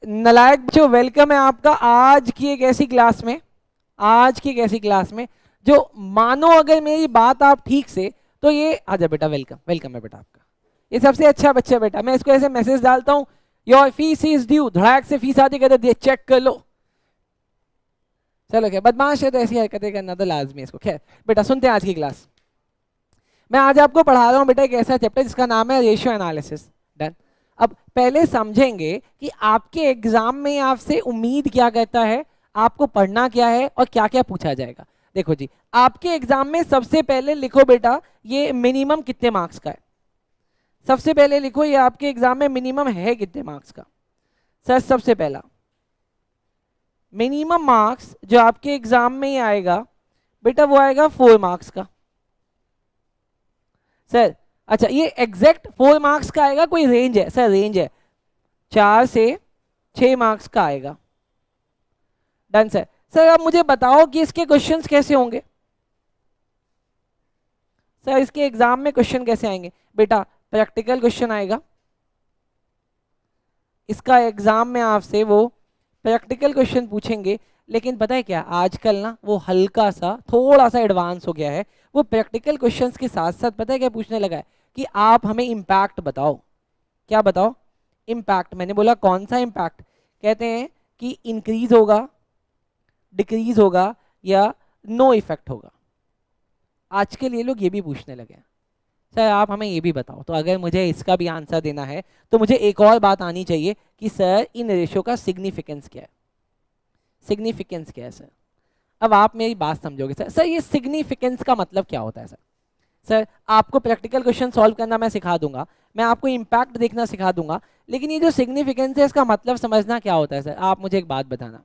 नालायक बच्चों, वेलकम है आपका आज की एक ऐसी क्लास में, आज की एक ऐसी क्लास में जो मानो अगर मेरी बात आप ठीक से, तो ये आजा बेटा, वेलकम वेलकम है बेटा आपका, ये सबसे अच्छा बच्चा बेटा। मैं इसको ऐसे मैसेज डालता हूँ, योर फीस इज ड्यू, धड़ाक से फीस आती, कहते दे चेक कर लो। चलो क्या बदमाश है तो ऐसी हरकतें करना तो लाजमी है इसको। खैर बेटा सुनते हैं आज की क्लास। मैं आज आपको पढ़ा रहा हूँ बेटा एक ऐसा चैप्टर जिसका नाम है रेशियो एनालिसिस। डन। अब पहले समझेंगे कि आपके एग्जाम में आपसे उम्मीद क्या करता है, आपको पढ़ना क्या है और क्या क्या पूछा जाएगा। देखो जी, आपके एग्जाम में सबसे पहले लिखो बेटा, ये मिनिमम कितने मार्क्स का है। सबसे पहले लिखो ये आपके एग्जाम में मिनिमम है कितने मार्क्स का। सर सबसे पहला मिनिमम मार्क्स जो आपके एग्जाम में ही आएगा बेटा, वो आएगा 4 मार्क्स का। सर अच्छा, ये एग्जैक्ट 4 मार्क्स का आएगा, कोई रेंज है? सर रेंज है, 4 से 6 मार्क्स का आएगा। Done sir. सर अब मुझे बताओ कि इसके क्वेश्चंस कैसे होंगे। सर इसके एग्जाम में क्वेश्चन कैसे आएंगे बेटा? प्रैक्टिकल क्वेश्चन आएगा, इसका एग्जाम में आपसे वो प्रैक्टिकल क्वेश्चन पूछेंगे। लेकिन पता है क्या, आजकल ना वो हल्का सा थोड़ा सा एडवांस हो गया है। वो प्रैक्टिकल क्वेश्चंस के साथ साथ पता है क्या पूछने लगा है कि आप हमें इम्पैक्ट बताओ। क्या बताओ? इम्पैक्ट। मैंने बोला कौन सा इम्पैक्ट? कहते हैं कि इंक्रीज होगा, डिक्रीज होगा या नो इफेक्ट होगा। आजकल ये लोग ये भी पूछने लगे हैं। सर आप हमें ये भी बताओ। तो अगर मुझे इसका भी आंसर देना है तो मुझे एक और बात आनी चाहिए कि सर इन रेशो का सिग्निफिकेंस क्या है। सिग्निफिकेंस क्या है सर? अब आप मेरी बात समझोगे सर। सर ये सिग्निफिकेंस का मतलब क्या होता है सर? सर आपको प्रैक्टिकल क्वेश्चन सॉल्व करना मैं सिखा दूंगा, मैं आपको इम्पैक्ट देखना सिखा दूंगा, लेकिन ये जो सिग्निफिकेंस है इसका मतलब समझना क्या होता है सर? आप मुझे एक बात बताना,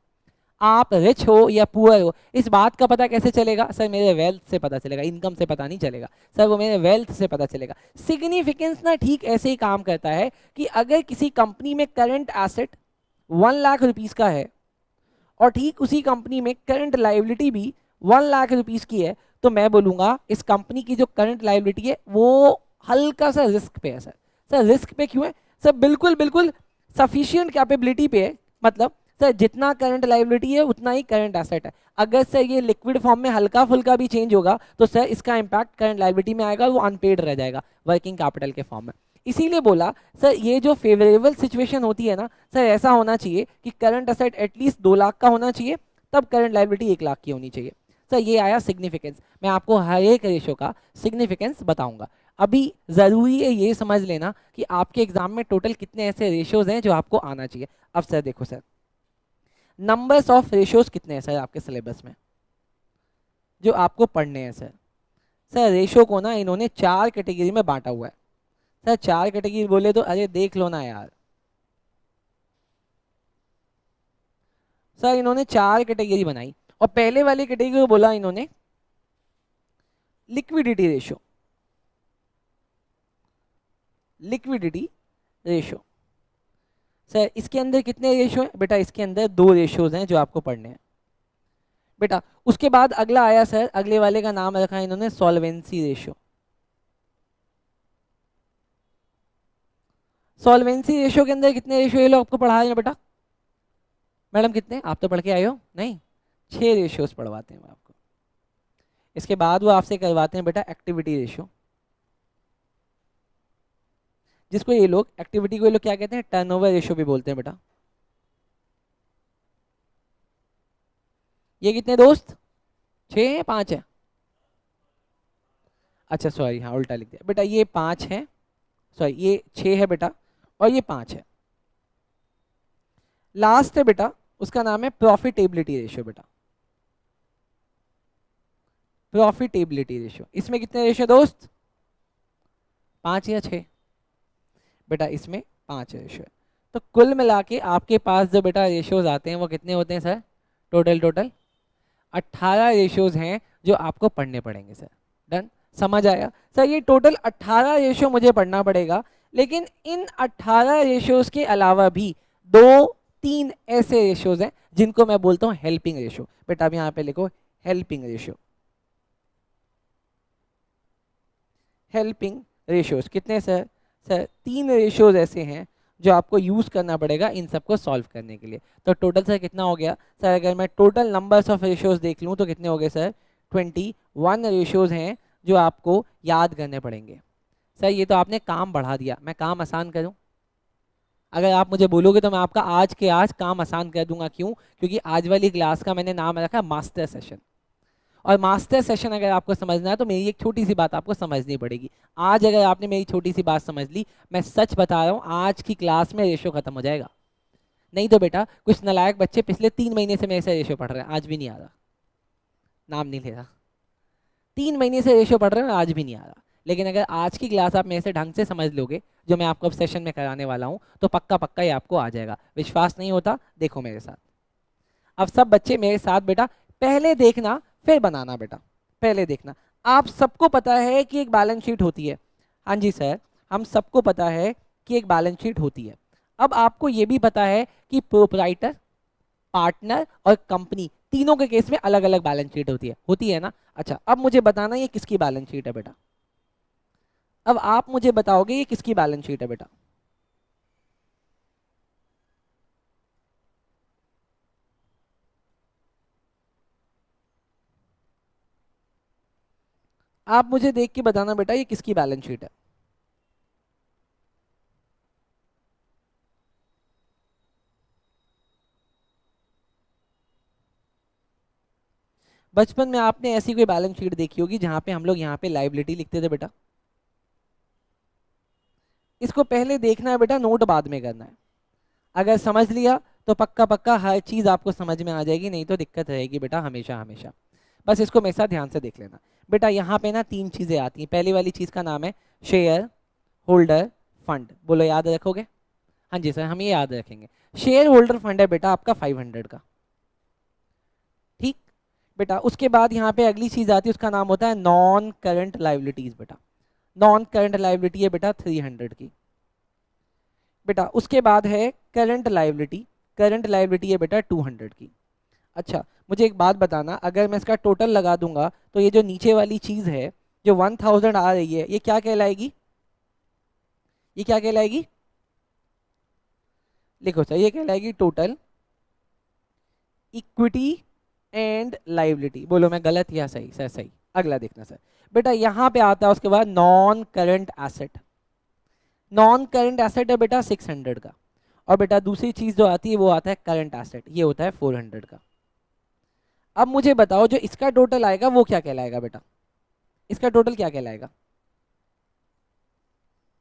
आप रिच हो या पुअर हो, इस बात का पता कैसे चलेगा? सर मेरे वेल्थ से पता चलेगा, इनकम से पता नहीं चलेगा सर, वो मेरे वेल्थ से पता चलेगा। सिग्निफिकेंस ना ठीक ऐसे ही काम करता है कि अगर किसी कंपनी में करंट एसेट 1 लाख रुपीस का है और ठीक उसी कंपनी में करंट लाइबिलिटी भी 1 लाख रुपीस की है, तो मैं बोलूंगा इस कंपनी की जो करंट लाइबिलिटी है वो हल्का सा रिस्क पे है सर। सर रिस्क पे क्यों है? सर बिल्कुल बिल्कुल सफिशियंट कैपेबिलिटी पे है। मतलब सर जितना करंट लाइबिलिटी है उतना ही करंट एसेट है। अगर सर ये लिक्विड फॉर्म में हल्का फुल्का भी चेंज होगा तो सर इसका इंपैक्ट करंट लाइबिलिटी में आएगा, वो अनपेड रह जाएगा वर्किंग कैपिटल के फॉर्म में। इसीलिए बोला सर ये जो फेवरेबल सिचुएशन होती है ना सर, ऐसा होना चाहिए कि करंट असेट एटलीस्ट 2 लाख का होना चाहिए, तब करंट लाइबिलिटी 1 लाख की होनी चाहिए। सर ये आया सिग्निफिकेंस। मैं आपको हर एक रेशो का सिग्निफिकेंस बताऊंगा। अभी जरूरी है ये समझ लेना कि आपके एग्जाम में टोटल कितने ऐसे रेशियोज हैं जो आपको आना चाहिए। अब सर देखो सर, नंबर्स ऑफ रेशियोज कितने हैं सर आपके सिलेबस में जो आपको पढ़ने हैं सर? सर रेशियो को ना इन्होंने 4 कैटेगरी में बांटा हुआ है। सर 4 कैटेगरी बोले तो अरे देख लो ना यार। सर इन्होंने 4 कैटेगरी बनाई और पहले वाली कैटेगरी को बोला इन्होंने liquidity ratio. Liquidity ratio. Sir इसके अंदर कितने रेशियो हैं बेटा? इसके अंदर 2 रेशियोज हैं जो आपको पढ़ने हैं बेटा। उसके बाद अगला आया सर, अगले वाले का नाम रखा है इन्होंने सॉल्वेंसी रेशियो। सॉल्वेंसी रेशियो के अंदर कितने रेशियो ये लोग आपको पढ़ा रहे हैं बेटा? मैडम कितने? आप तो पढ़ के आए हो नहीं, 6 रेशियोज पढ़वाते हैं वो आपको। इसके बाद वो आपसे करवाते हैं बेटा एक्टिविटी रेशियो, जिसको ये लोग एक्टिविटी को ये लोग क्या कहते हैं? टर्नओवर रेशियो भी बोलते हैं बेटा। ये कितने दोस्त? 6 है 5 है? अच्छा सॉरी, हाँ उल्टा लिख दिया बेटा, ये 5 है, सॉरी ये 6 है बेटा और ये 5 है। लास्ट है बेटा, उसका नाम है प्रॉफिटेबिलिटी रेशियो बेटा। प्रॉफिटेबिलिटी रेशियो, इसमें कितने रेशियो दोस्त? 5 या 6? बेटा इसमें 5 रेशियो है। तो कुल मिला के आपके पास जो बेटा रेशियोज आते हैं वो कितने होते हैं सर? टोटल टोटल 18 रेशियोज हैं जो आपको पढ़ने पड़ेंगे सर। डन, समझ आया सर? ये टोटल 18 रेशियो मुझे पढ़ना पड़ेगा, लेकिन इन 18 रेशियोज के अलावा भी 2-3 ऐसे रेशियोज हैं जिनको मैं बोलता हूँ हेल्पिंग रेशियो। बेटा अब यहाँ पे लिखो हेल्पिंग रेशियो। हेल्पिंग रेशियोज कितने सर? सर 3 रेशियोज ऐसे हैं जो आपको यूज़ करना पड़ेगा इन सबको सॉल्व करने के लिए। तो टोटल सर कितना हो गया सर? अगर मैं टोटल नंबर्स ऑफ रेशियोज देख लूँ तो कितने हो गए सर? 21 रेशियोज हैं जो आपको याद करने पड़ेंगे। सर ये तो आपने काम बढ़ा दिया, मैं काम आसान करूँ? अगर आप मुझे बोलोगे तो मैं आपका आज के आज काम आसान कर दूंगा। क्यों? क्योंकि आज वाली क्लास का मैंने नाम रखा मास्टर सेशन। और मास्टर सेशन अगर आपको समझना है तो मेरी एक छोटी सी बात आपको समझनी पड़ेगी। आज अगर आपने मेरी छोटी सी बात समझ ली, मैं सच बता रहा हूँ, आज की क्लास में रेशो खत्म हो जाएगा। नहीं तो बेटा कुछ नालायक बच्चे पिछले 3 महीने से मेरे से रेशो पढ़ रहे हैं, आज भी नहीं आ रहा। नाम नहीं ले रहा, 3 महीने से रेशो पढ़ रहे हैं, आज भी नहीं आ रहा। लेकिन अगर आज की क्लास आप मेरे से ढंग से समझ लोगे, जो मैं आपको अब सेशन में कराने वाला हूँ, तो पक्का पक्का ये आपको आ जाएगा। विश्वास नहीं होता देखो मेरे साथ। अब सब बच्चे मेरे साथ बेटा पहले देखना फिर बनाना। बेटा पहले देखना। आप सबको पता है कि एक बैलेंस शीट होती है। हाँ जी सर, हम सबको पता है कि एक बैलेंस शीट होती है। अब आपको ये भी पता है कि प्रोप्राइटर, पार्टनर और कंपनी तीनों के केस में अलग अलग बैलेंस शीट होती है ना? अच्छा, अब मुझे बताना ये किसकी बैलेंस शीट है बेटा? अब आप मुझे बताओगे ये किसकी बैलेंस शीट है बेटा? आप मुझे देख के बताना बेटा ये किसकी बैलेंस शीट है। बचपन में आपने ऐसी कोई बैलेंस शीट देखी होगी जहां पे हम लोग यहाँ पे लाइबिलिटी लिखते थे बेटा। इसको पहले देखना है बेटा, नोट बाद में करना है। अगर समझ लिया तो पक्का पक्का हर चीज आपको समझ में आ जाएगी, नहीं तो दिक्कत रहेगी बेटा हमेशा हमेशा। बस इसको मेरे साथ ध्यान से देख लेना बेटा। यहाँ पे ना 3 चीजें आती हैं। पहली वाली चीज का नाम है शेयर होल्डर फंड। बोलो याद रखोगे? हाँ जी सर, हम ये याद रखेंगे। शेयर होल्डर फंड है बेटा आपका 500 का। ठीक बेटा, उसके बाद यहाँ पे अगली चीज आती है, उसका नाम होता है नॉन करंट लाइबिलिटीज बेटा। नॉन करंट लाइबिलिटी है बेटा 300 की। बेटा उसके बाद है करंट लाइबिलिटी। करंट लाइबिलिटी है बेटा 200 की। अच्छा, मुझे एक बात बताना, अगर मैं इसका टोटल लगा दूंगा तो ये जो नीचे वाली चीज है जो 1000 आ रही है, ये क्या कहलाएगी? ये क्या कहलाएगी? लिखो सर, ये कहलाएगी टोटल इक्विटी एंड लाइबिलिटी। बोलो मैं गलत या सही? सर सही। अगला देखना सर बेटा, यहाँ पे आता है उसके बाद non current asset. Non current asset है बेटा 600 का। और बेटा दूसरी चीज जो आती है वो आता है करंट एसेट, ये होता है 400 का। अब मुझे बताओ जो इसका टोटल आएगा वो क्या कहलाएगा बेटा? इसका टोटल क्या कहलाएगा?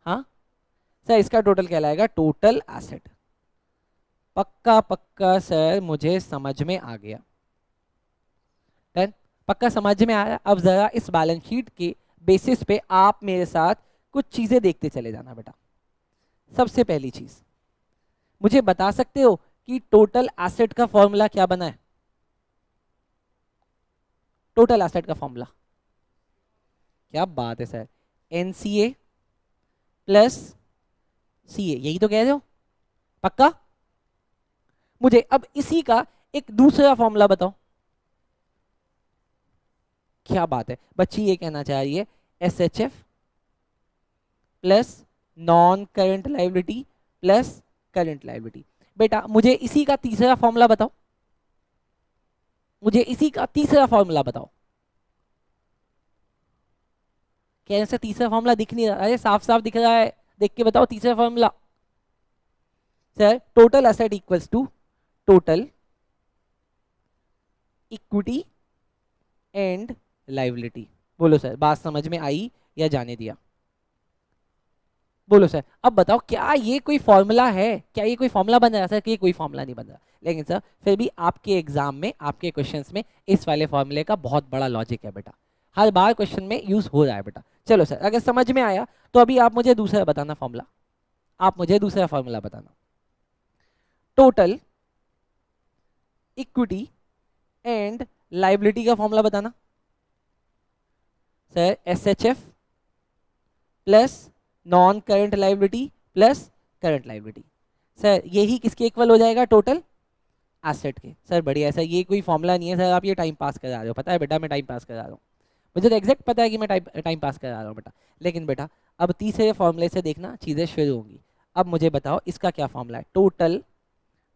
हाँ सर, इसका टोटल कहलाएगा टोटल एसेट। पक्का पक्का सर, मुझे समझ में आ गया। डन? पक्का समझ में आया? अब जरा इस बैलेंस शीट के बेसिस पे आप मेरे साथ कुछ चीजें देखते चले जाना बेटा। सबसे पहली चीज, मुझे बता सकते हो कि टोटल एसेट का फॉर्मूला क्या बना है? टोटल एसेट का फॉर्मूला क्या बात है सर? एनसीए प्लस सीए, यही तो कह रहे हो? पक्का? मुझे अब इसी का एक दूसरा फॉर्मूला बताओ। क्या बात है, बच्ची ये कहना चाह रही है S H F plus non current liability plus current liability. बेटा मुझे इसी का तीसरा फॉर्मूला बताओ। मुझे इसी का तीसरा फॉर्मूला बताओ। क्या से तीसरा फॉर्मूला दिख नहीं रहा? अरे साफ साफ दिख रहा है, देख के बताओ तीसरा फॉर्मूला। Sir total asset equals to total equity and liability. बोलो सर, बात समझ में आई या जाने दिया? बोलो सर, अब बताओ क्या ये कोई फॉर्मूला है? क्या ये कोई फॉर्मूला बन रहा है? सर कि ये कोई फॉर्मूला नहीं बन रहा, लेकिन सर फिर भी आपके एग्जाम में आपके क्वेश्चंस में इस वाले फॉर्मूले का बहुत बड़ा लॉजिक है बेटा। हर बार क्वेश्चन में यूज हो रहा है बेटा। चलो सर, अगर समझ में आया तो अभी आप मुझे दूसरा बताना फॉर्मूला। आप मुझे दूसरा फॉर्मूला बताना। टोटल इक्विटी एंड लाइबिलिटी का फॉर्मूला बताना। Sir S H F plus non current liability plus current liability. Sir यही किसके इक्वल हो जाएगा? टोटल एसेट के। सर बढ़िया है सर, ये कोई फॉर्मूला नहीं है सर, आप ये टाइम पास करा रहे हो। पता है बेटा मैं टाइम पास करा रहा हूँ, मुझे तो एग्जैक्ट पता है कि मैं टाइम पास करा रहा हूँ बेटा। लेकिन बेटा अब तीसरे फॉर्मूले से देखना चीज़ें शुरू होंगी। अब मुझे बताओ इसका क्या फॉर्मूला है, टोटल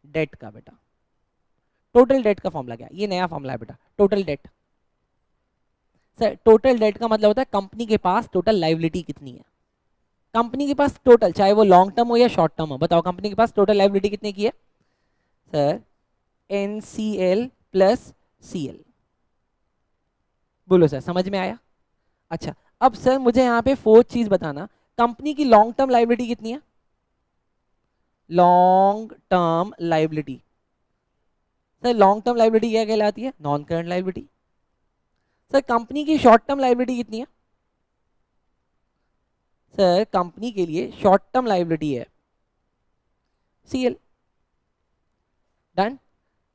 डेट का बेटा। टोटल डेट का फॉर्मूला क्या है, ये नया फॉर्मूला है बेटा, total date. Sir total date का मतलब होता है कंपनी के पास टोटल लाइबिलिटी कितनी है। कंपनी के पास टोटल, चाहे वो लॉन्ग टर्म हो या शॉर्ट टर्म हो, बताओ कंपनी के पास टोटल लाइबिलिटी कितनी की है। Sir NCL plus CL। बोलो सर समझ में आया। अच्छा अब सर मुझे यहाँ पे फोर्थ चीज बताना, कंपनी की लॉन्ग टर्म लाइबिलिटी कितनी है। Long term liability, sir long term liability क्या कहलाती है, non current liability. Sir company की शॉर्ट टर्म लाइबिलिटी कितनी है। सर कंपनी के लिए शॉर्ट टर्म लाइबिलिटी है CL। डन।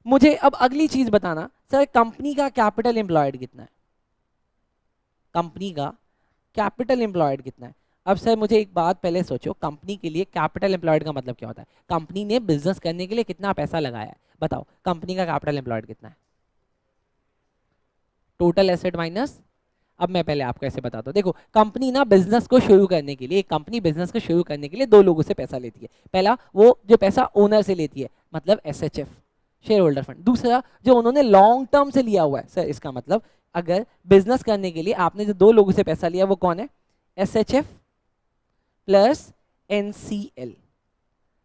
मुझे अब अगली चीज बताना, सर कंपनी का कैपिटल एम्प्लॉयड कितना है। कंपनी का कैपिटल एम्प्लॉयड कितना है। अब सर मुझे एक बात पहले सोचो, कंपनी के लिए कैपिटल एम्प्लॉयड का मतलब क्या होता है, कंपनी ने बिजनेस करने के लिए कितना पैसा लगाया है, बताओ कंपनी का कैपिटल एम्प्लॉयड कितना है। टोटल एसेट माइनस, अब मैं पहले आपको ऐसे बताता हूँ, देखो कंपनी ना बिजनेस को शुरू करने के लिए, एक कंपनी बिजनेस को शुरू करने के लिए दो लोगों से पैसा लेती है। पहला वो जो पैसा ओनर से लेती है, मतलब SHF शेयर होल्डर फंड। दूसरा जो उन्होंने लॉन्ग टर्म से लिया हुआ है। सर इसका मतलब अगर बिजनेस करने के लिए आपने जो दो लोगों से पैसा लिया वो कौन है, SHF प्लस NCL।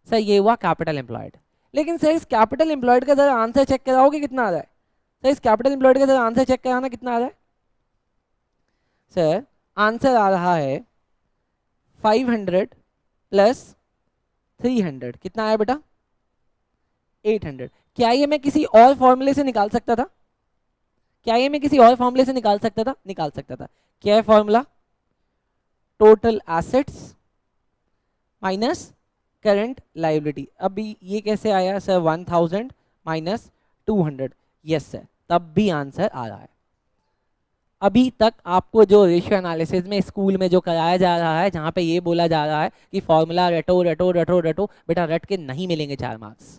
सर ये हुआ कैपिटल एम्प्लॉयड। लेकिन सर इस कैपिटल एम्प्लॉयड का जरा आंसर चेक कराओगे कितना आ रहा है। सर इस कैपिटल एम्प्लॉयड का जरा आंसर चेक कराना कितना आ रहा है। सर आंसर आ रहा है 500 प्लस 300, कितना आया बेटा 800। क्या ये मैं किसी और फॉर्मूले से निकाल सकता था, क्या ये मैं किसी और फॉर्मूले से निकाल सकता था, निकाल सकता था। क्या है formula, total assets minus current liability. अभी ये कैसे आया सर, 1000 माइनस 200। यस सर, तब भी आंसर आ रहा है। अभी तक आपको जो रेशियो एनालिसिस में स्कूल में जो कराया जा रहा है, जहाँ पे ये बोला जा रहा है कि फॉर्मूला रटो रटो रटो रटो, बेटा रट के नहीं मिलेंगे 4 मार्क्स।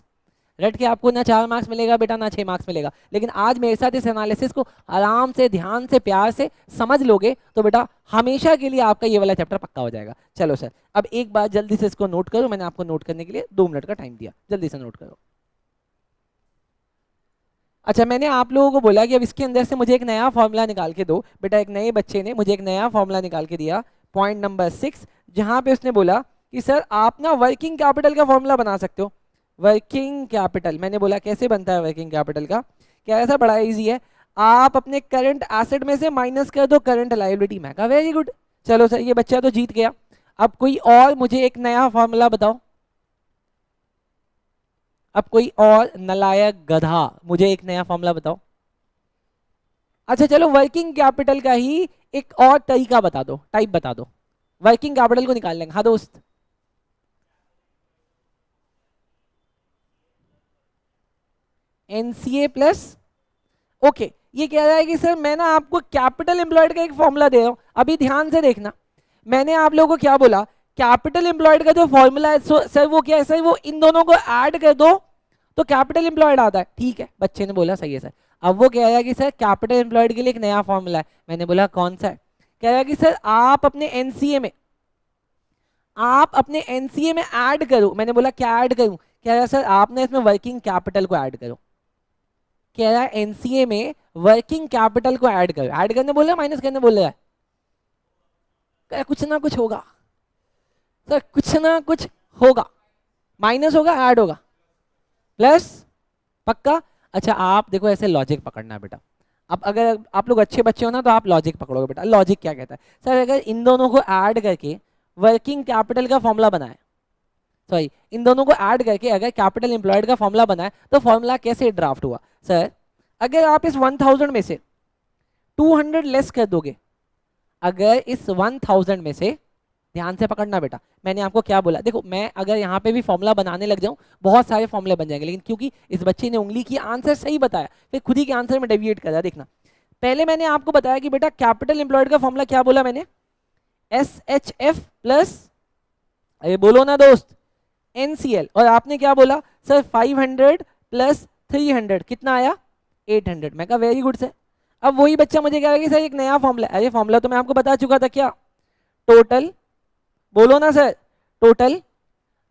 रट के आपको ना 4 मार्क्स मिलेगा बेटा, ना 6 मार्क्स मिलेगा। लेकिन आज मेरे साथ इस एनालिसिस को आराम से, ध्यान से, प्यार से समझ लोगे तो बेटा हमेशा के लिए आपका ये वाला चैप्टर पक्का हो जाएगा। चलो सर अब एक बार जल्दी से इसको नोट करो, मैंने आपको नोट करने के लिए 2 मिनट का टाइम दिया, जल्दी से नोट करो। अच्छा मैंने आप लोगों को बोला कि अब इसके अंदर से मुझे एक नया फॉर्मूला निकाल के दो। बेटा एक नए बच्चे ने मुझे एक नया फॉर्मूला निकाल के दिया, पॉइंट नंबर 6, जहां पे उसने बोला कि सर आप ना वर्किंग कैपिटल का फॉर्मूला बना सकते हो। वर्किंग कैपिटल, मैंने बोला कैसे बनता है वर्किंग कैपिटल का, क्या ऐसा बड़ा इजी है, आप अपने करंट एसेट में से माइनस कर दो करंट लायबिलिटी। मैं कहा वेरी गुड, चलो सर ये बच्चा तो जीत गया। अब कोई और मुझे एक नया फॉर्मूला बताओ, अब कोई और नलायक गधा मुझे एक नया फॉर्मूला बताओ। अच्छा चलो वर्किंग कैपिटल का ही एक और तरीका बता दो, टाइप बता दो, वर्किंग कैपिटल को निकाल लेंगे। हाँ दोस्त, NCA प्लस, ओके ये कह रहा है कि सर मैं ना आपको कैपिटल एम्प्लॉयड का एक फॉर्मूला दे रहा हूं, अभी ध्यान से देखना। मैंने आप लोगों को क्या बोला, कैपिटल एम्प्लॉयड का जो फॉर्मूला है सर वो क्या है, सर वो इन दोनों को ऐड कर दो तो कैपिटल एम्प्लॉयड आता है। ठीक है बच्चे ने बोला सही है सर। अब वो कह रहा है कि सर कैपिटल एम्प्लॉयड के लिए एक नया फॉर्मूला है। मैंने बोला कौन सा है, कह रहा है कि सर आप अपने एनसीए में, आप अपने एनसीए में ऐड करो। मैंने बोला क्या ऐड करूं, कह रहा है सर आपने इसमें वर्किंग कैपिटल को ऐड करो। कह रहा है एनसीए में वर्किंग कैपिटल को ऐड करो। ऐड करने बोल रहा है माइनस करने बोल रहा है, कुछ ना कुछ होगा सर, कुछ ना कुछ होगा, माइनस होगा ऐड होगा प्लस, पक्का। अच्छा आप देखो ऐसे लॉजिक पकड़ना है बेटा। अब अगर आप लोग अच्छे बच्चे हो ना तो आप लॉजिक पकड़ोगे बेटा। लॉजिक क्या कहता है, सर अगर इन दोनों को ऐड करके वर्किंग कैपिटल का फॉर्मूला बनाए, सॉरी इन दोनों को ऐड करके अगर कैपिटल एम्प्लॉयड का फॉर्मूला बनाए तो फॉर्मूला कैसे ड्राफ्ट हुआ। सर अगर आप इस 1000 में से 200 लेस कर दोगे, अगर इस 1000 में से, ध्यान से पकड़ना बेटा, मैंने आपको क्या बोला, देखो मैं अगर यहाँ पे भी फॉर्मूला बनाने लग जाऊं बहुत सारे फॉर्मूले बन जाएंगे, लेकिन क्योंकि इस बच्चे ने उंगली की आंसर सही बताया फिर खुद ही के आंसर में डेविएट करा। देखना पहले मैंने आपको बताया कि बेटा कैपिटल एम्प्लॉयड का फॉर्मूला क्या बोला मैंने, SHF प्लस, अरे बोलो ना दोस्त, NCL। और आपने क्या बोला सर 500 प्लस 300 कितना आया 800। मैं कहा वेरी गुड सर। अब वही बच्चा मुझे कह रहा है कि सर एक नया फॉर्मूला, अरे फॉर्मूला तो मैं आपको बता चुका था, क्या, टोटल, बोलो ना सर, टोटल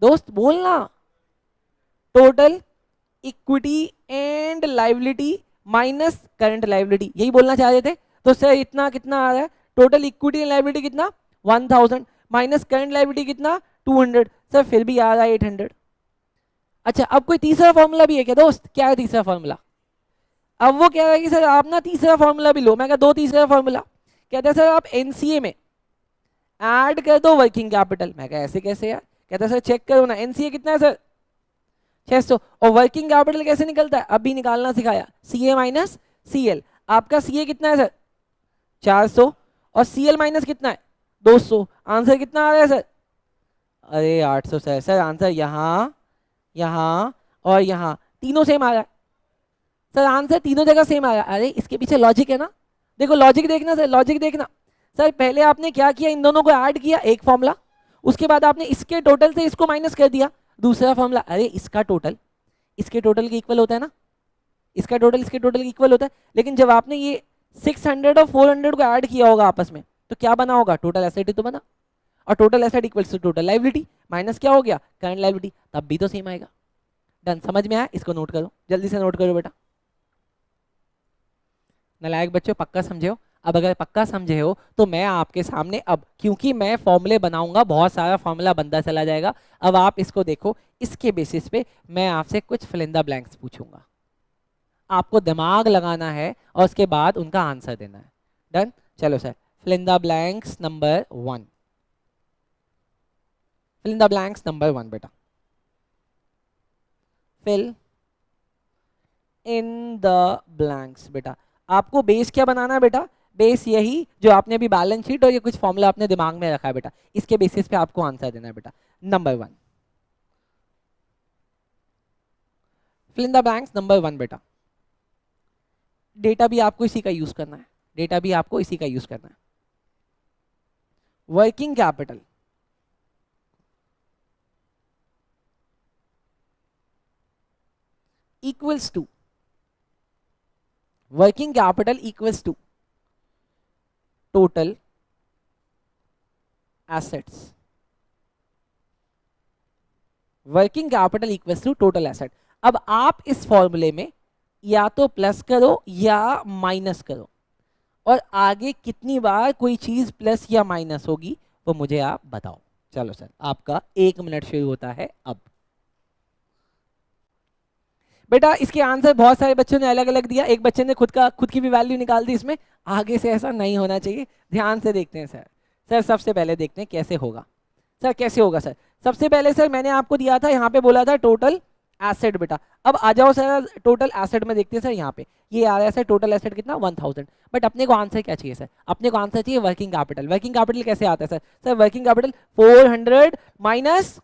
दोस्त बोलना, total equity and liability minus current liability, यही बोलना चाह रहे थे। तो सर इतना कितना आ रहा है, टोटल इक्विटी एंड लाइबिलिटी कितना 1000 माइनस करंट लाइबिलिटी कितना 200, सर फिर भी आ रहा है 800। अच्छा अब कोई तीसरा फॉर्मूला भी है क्या दोस्त, क्या है तीसरा फॉर्मूला? अब वो कह रहा है कि सर आप ना तीसरा फॉर्मूला भी लो। मैं कहा दो तीसरा फॉर्मूला। कहता है सर आप एनसीए में ऐड कर दो वर्किंग कैपिटल। मैं कहा ऐसे कैसे यार? कहता है सर चेक करो ना, एनसीए कितना है सर 600, और वर्किंग कैपिटल कैसे निकलता है अभी निकालना सिखाया, सी ए माइनस सी एल। आपका सी ए कितना है सर 400, और सी एल माइनस कितना है 200, आंसर कितना आ रहा है सर? अरे 800 सर। सर आंसर यहाँ, यहाँ और यहाँ तीनों सेम आ रहा है सर, आंसर तीनों जगह सेम आ रहा है। अरे इसके पीछे लॉजिक है ना, देखो लॉजिक देखना सर, लॉजिक देखना। सर पहले आपने क्या किया, इन दोनों को ऐड किया एक फॉर्मूला, उसके बाद आपने इसके टोटल से इसको माइनस कर दिया दूसरा फॉर्मूला। अरे इसका टोटल इसके टोटल के इक्वल होता है ना, इसका टोटल इसके टोटल के इक्वल होता है। लेकिन जब आपने ये 600 और 400 को ऐड किया होगा आपस में, तो क्या बना होगा, टोटल एसेट ही तो बना, और total asset equals to total liability minus क्या हो गया, करंट लाइबिलिटी, तब भी तो सेम आएगा। डन, समझ में आया? इसको नोट करो, जल्दी से नोट करो बेटा। नालायक बच्चों पक्का समझे हो? अब अगर पक्का समझे हो तो मैं आपके सामने, अब क्योंकि मैं फॉर्मूले बनाऊंगा, बहुत सारा फॉर्मूला बनता चला जाएगा, अब आप इसको देखो, इसके बेसिस पे मैं आपसे कुछ फिल इन द ब्लैंक्स पूछूंगा, आपको दिमाग लगाना है और उसके बाद उनका आंसर देना है। डन, चलो sir, fill in the blanks number 1, fill in the blanks number 1 बेटा, फिल इन द ब्लैंक्स। बेटा आपको बेस क्या बनाना है बेटा, बेस यही जो आपने अभी बैलेंस शीट और ये कुछ फॉर्मूला अपने दिमाग में रखा है बेटा, इसके बेसिस पे आपको आंसर देना है बेटा। Number 1, fill in the blanks number 1 बेटा। डेटा भी आपको इसी का यूज करना है, डेटा भी आपको इसी का यूज करना है। Working capital equals to, working capital equals to total assets, working capital equals to total asset. अब आप इस फॉर्मूले में या तो प्लस करो या माइनस करो, और आगे कितनी बार कोई चीज प्लस या माइनस होगी वो मुझे आप बताओ। चलो सर, आपका 1 मिनट शुरू होता है अब। बेटा इसके आंसर बहुत सारे बच्चों ने अलग अलग दिया, एक बच्चे ने खुद की भी वैल्यू निकाल दी इसमें, आगे से ऐसा नहीं होना चाहिए। ध्यान से देखते हैं सर। सर सबसे पहले देखते हैं कैसे होगा। सर कैसे होगा सर, सबसे पहले सर मैंने आपको दिया था, यहाँ पे बोला था टोटल एसेट बेटा। अब आ जाओ सर टोटल एसेट में देखते हैं सर, यहाँ पे ये आ रहा है सर टोटल एसेट कितना 1000, बट अपने को आंसर क्या चाहिए सर, अपने को आंसर चाहिए वर्किंग कैपिटल। वर्किंग कैपिटल कैसे आता है sir, sir working capital 400 minus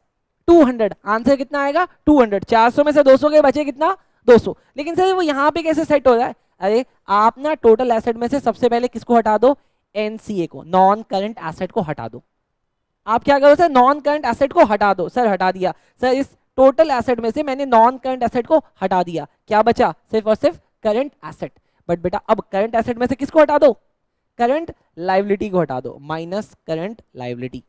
200, answer कितना आएगा 200। 400 में से 200 के बचे कितना 200। लेकिन सर वो यहाँ पे कैसे सेट हो रहा है, अरे आप ना टोटल एसेट में से सबसे पहले किसको हटा दो, एनसीए को, नॉन करंट एसेट को हटा दो। आप क्या करो सर, नॉन करंट एसेट को हटा दो। सर हटा दिया सर, इस टोटल एसेट में से मैंने नॉन करंट एसेट को हटा दिया, क्या बचा सिर्फ और सिर्फ करंट एसेट। बट बेटा अब करंट एसेट में से किसको हटा दो, करंट लाइबिलिटी को हटा दो, माइनस करंट लाइबिलिटी,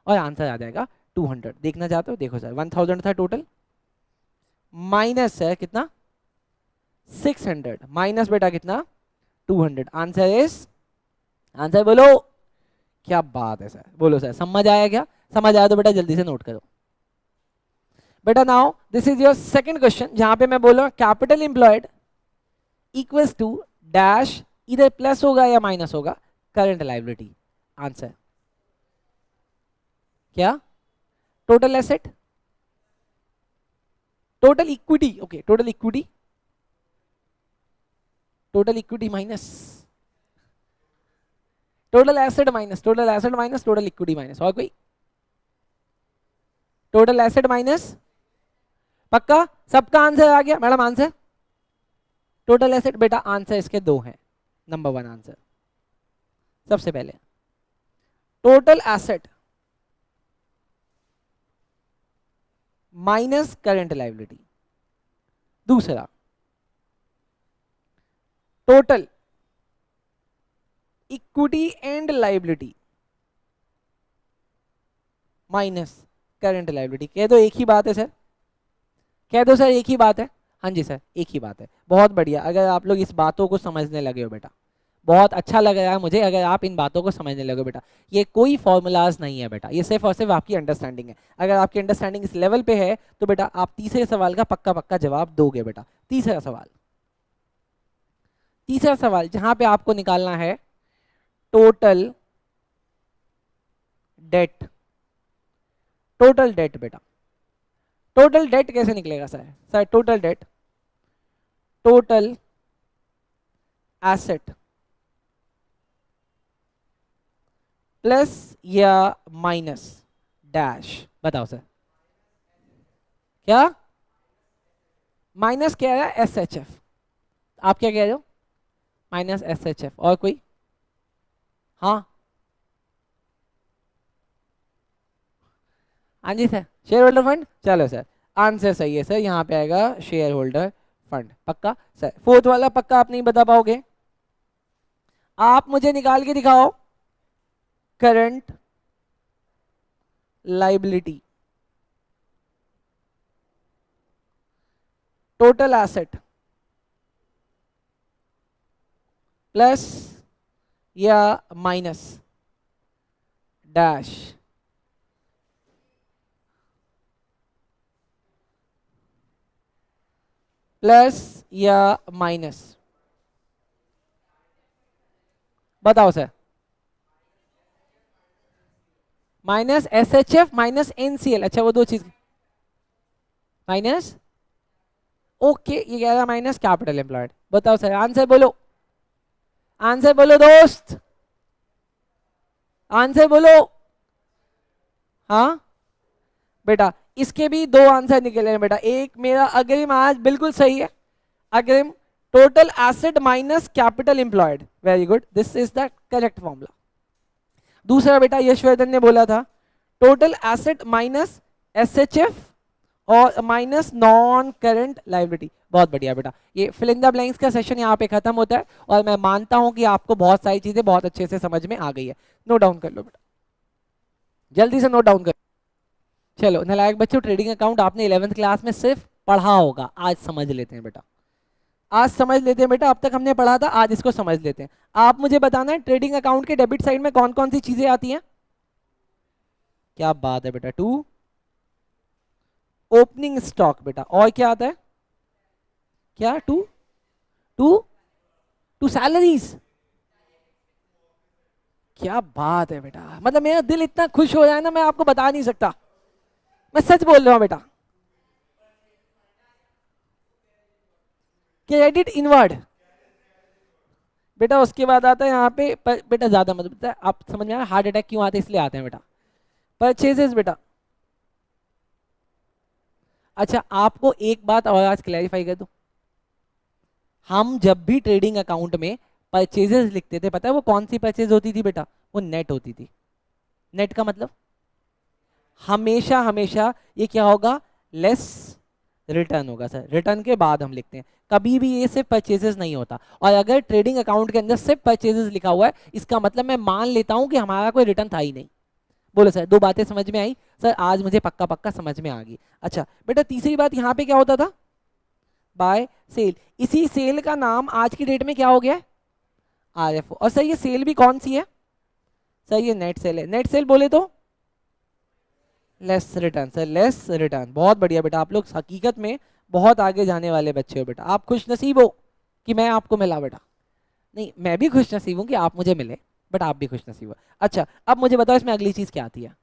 और आंसर आ जाएगा 200। देखना चाहते हो, देखो सर 1000 था टोटल, माइनस है कितना 600, माइनस बेटा कितना 200, आंसर इज, आंसर बोलो, क्या बात है सर, बोलो सर समझ आया क्या? समझ आया तो बेटा जल्दी से नोट करो। बेटा now this is your second question, जहां पे मैं बोल रहा हूं capital employed equals to dash, इधर प्लस होगा या माइनस होगा, करंट लाइबिलिटी। आंसर क्या, total asset, total equity, okay total equity, total equity minus total asset minus, total asset minus total equity minus, और कोई, टोटल एसेट माइनस, पक्का सबका answer आ गया मैडम? आंसर टोटल एसेट बेटा, answer इसके दो हैं। नंबर 1 आंसर, सबसे पहले total asset minus current liability, दूसरा total equity and liability minus current liability. कह दो एक ही बात है सर, कह दो सर एक ही बात है। हाँ जी सर एक ही बात है, बहुत बढ़िया। अगर आप लोग इस बातों को समझने लगे हो बेटा, बहुत अच्छा लग रहा है मुझे अगर आप इन बातों को समझने लगे बेटा। ये कोई फॉर्मूलाज नहीं है बेटा, ये सिर्फ और सिर्फ आपकी अंडरस्टैंडिंग है। अगर आपकी अंडरस्टैंडिंग इस लेवल पे है तो बेटा आप तीसरे सवाल का पक्का पक्का जवाब दोगे बेटा। तीसरा सवाल, तीसरा सवाल जहां पे आपको निकालना है टोटल डेट। टोटल डेट बेटा, टोटल डेट कैसे निकलेगा sir? Sir total date, total asset plus या माइनस डैश। बताओ सर क्या माइनस क्या है? S H F. आप क्या कह रहे हो? Minus S H F. और कोई? हाँ हाँ जी सर शेयर होल्डर फंड। चलो सर आंसर सही है सर, यहाँ पे आएगा शेयर होल्डर फंड। पक्का सर? फोर्थ वाला पक्का आप नहीं बता पाओगे? आप मुझे निकाल के दिखाओ current liability total asset plus या माइनस डैश। प्लस या माइनस, बताओ sir. Minus S H F minus NCL. अच्छा वो दो चीज माइनस, ओके ये कह रहा माइनस कैपिटल एम्प्लॉयड। बताओ सर आंसर बोलो, आंसर बोलो दोस्त, आंसर बोलो। हाँ बेटा इसके भी दो आंसर निकले हैं बेटा। एक मेरा अग्रिम आज बिल्कुल सही है, अग्रिम total asset minus capital employed, very good, this is the correct formula. दूसरा बेटा यशवर्धन ने बोला था total asset minus S H F और माइनस नॉन करंट लाइबिलिटी। बहुत बढ़िया बेटा, ये फिल इन द ब्लैंक्स का सेशन यहाँ पे खत्म होता है और मैं मानता हूं कि आपको बहुत सारी चीजें बहुत अच्छे से समझ में आ गई है। नोट डाउन कर लो बेटा, जल्दी से नोट डाउन कर। चलो नालायक बच्चों, ट्रेडिंग अकाउंट आपने 11th क्लास में सिर्फ पढ़ा होगा, आज समझ लेते हैं बेटा, आज समझ लेते हैं बेटा। अब तक हमने पढ़ा था, आज इसको समझ लेते हैं। आप मुझे बताना है ट्रेडिंग अकाउंट के डेबिट साइड में कौन कौन सी चीजें आती हैं? क्या बात है बेटा, टू ओपनिंग स्टॉक बेटा, और क्या आता है? क्या? To to to salaries. क्या बात है बेटा, मतलब मेरा दिल इतना खुश हो जाए ना, मैं आपको बता नहीं सकता, मैं सच बोल रहा हूं बेटा। क्रेडिट इनवर्ड बेटा, उसके बाद आता है यहाँ पे बेटा ज्यादा मतलब बेटा आप समझ में आ रहा है हार्ट अटैक क्यों आते हैं, इसलिए आते हैं बेटा। परचेजेस बेटा। अच्छा आपको एक बात और आज क्लैरिफाई कर दूं, हम जब भी ट्रेडिंग अकाउंट में परचेजेस लिखते थे, पता है वो कौन सी परचेज होती थी बेटा? वो नेट होती थी। नेट का मतलब हमेशा हमेशा ये क्या होगा? लेस रिटर्न होगा सर, रिटर्न के बाद हम लिखते हैं, कभी भी ये सिर्फ परचेजेस नहीं होता। और अगर ट्रेडिंग अकाउंट के अंदर सिर्फ परचेजेस लिखा हुआ है, इसका मतलब मैं मान लेता हूं कि हमारा कोई रिटर्न था ही नहीं। बोलो सर दो बातें समझ में आई? सर आज मुझे पक्का पक्का समझ में आ गई। अच्छा बेटा तीसरी बात यहाँ पे क्या होता था? Bye cell. इसी सेल का नाम आज की डेट में क्या हो गया है? आरएफओ। और सर ये सेल भी कौन सी है? सर ये नेट सेल है। नेट सेल बोले तो less return. Sir less return, बहुत बढ़िया बेटा, आप लोग हकीकत में बहुत आगे जाने वाले बच्चे हो बेटा। आप खुश नसीब हो कि मैं आपको मिला बेटा। नहीं मैं भी खुश नसीब हूँ कि आप मुझे मिले, बट आप भी खुश नसीब हो। अच्छा अब मुझे बताओ इसमें अगली चीज क्या आती है?